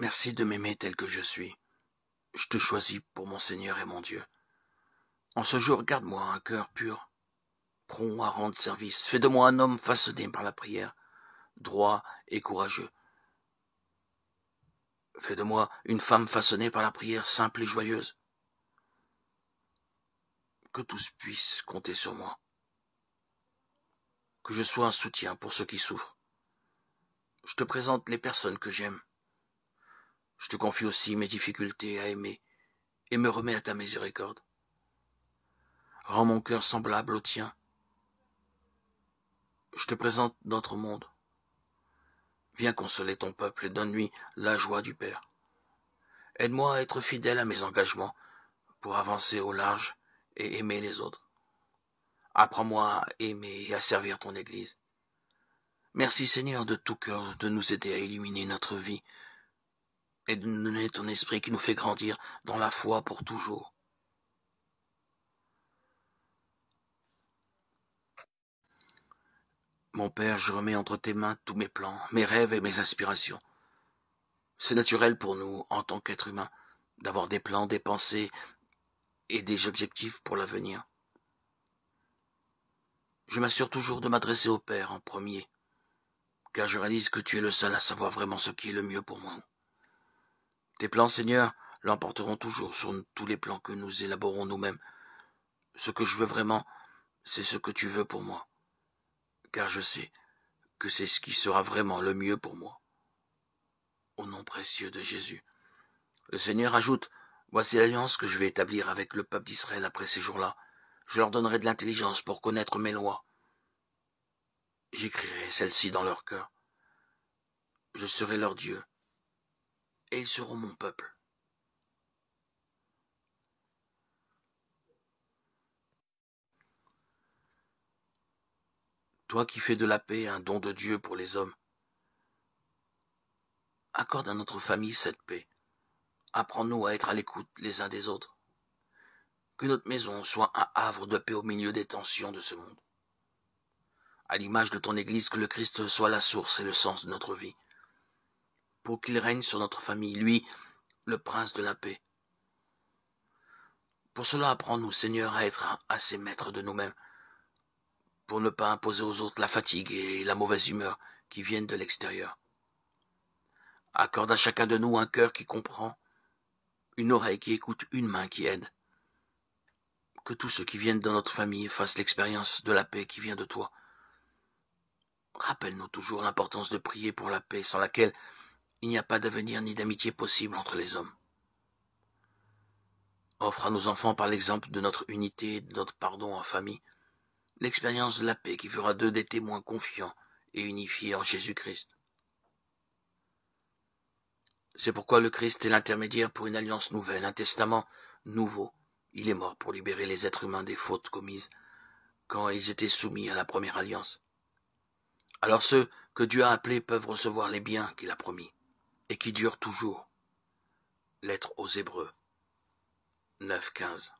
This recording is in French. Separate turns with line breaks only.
Merci de m'aimer tel que je suis. Je te choisis pour mon Seigneur et mon Dieu. En ce jour, garde-moi un cœur pur, prompt à rendre service. Fais de moi un homme façonné par la prière, droit et courageux. Fais de moi une femme façonnée par la prière, simple et joyeuse. Que tous puissent compter sur moi. Que je sois un soutien pour ceux qui souffrent. Je te présente les personnes que j'aime. Je te confie aussi mes difficultés à aimer et me remets à ta miséricorde. Rends mon cœur semblable au tien. Je te présente notre monde. Viens consoler ton peuple et donne-lui la joie du Père. Aide-moi à être fidèle à mes engagements pour avancer au large et aimer les autres. Apprends-moi à aimer et à servir ton Église. Merci Seigneur de tout cœur de nous aider à illuminer notre vie et de nous donner ton esprit qui nous fait grandir dans la foi pour toujours. Mon Père, je remets entre tes mains tous mes plans, mes rêves et mes aspirations. C'est naturel pour nous, en tant qu'êtres humains, d'avoir des plans, des pensées et des objectifs pour l'avenir. Je m'assure toujours de m'adresser au Père en premier, car je réalise que tu es le seul à savoir vraiment ce qui est le mieux pour moi. Tes plans, Seigneur, l'emporteront toujours sur tous les plans que nous élaborons nous-mêmes. Ce que je veux vraiment, c'est ce que tu veux pour moi, car je sais que c'est ce qui sera vraiment le mieux pour moi. Au nom précieux de Jésus. Le Seigneur ajoute, voici l'alliance que je vais établir avec le peuple d'Israël après ces jours-là. Je leur donnerai de l'intelligence pour connaître mes lois. J'écrirai celles-ci dans leur cœur. Je serai leur Dieu, et ils seront mon peuple. Toi qui fais de la paix un don de Dieu pour les hommes, accorde à notre famille cette paix. Apprends-nous à être à l'écoute les uns des autres. Que notre maison soit un havre de paix au milieu des tensions de ce monde. À l'image de ton Église, que le Christ soit la source et le sens de notre vie. Pour qu'il règne sur notre famille, lui, le prince de la paix. Pour cela, apprends-nous, Seigneur, à être assez maîtres de nous-mêmes, pour ne pas imposer aux autres la fatigue et la mauvaise humeur qui viennent de l'extérieur. Accorde à chacun de nous un cœur qui comprend, une oreille qui écoute, une main qui aide. Que tous ceux qui viennent dans notre famille fassent l'expérience de la paix qui vient de toi. Rappelle-nous toujours l'importance de prier pour la paix, sans laquelle il n'y a pas d'avenir ni d'amitié possible entre les hommes. Offre à nos enfants, par l'exemple de notre unité et de notre pardon en famille, l'expérience de la paix qui fera d'eux des témoins confiants et unifiés en Jésus-Christ. C'est pourquoi le Christ est l'intermédiaire pour une alliance nouvelle, un testament nouveau. Il est mort pour libérer les êtres humains des fautes commises quand ils étaient soumis à la première alliance. Alors ceux que Dieu a appelés peuvent recevoir les biens qu'il a promis et qui durent toujours. Lettre aux Hébreux 9, 15.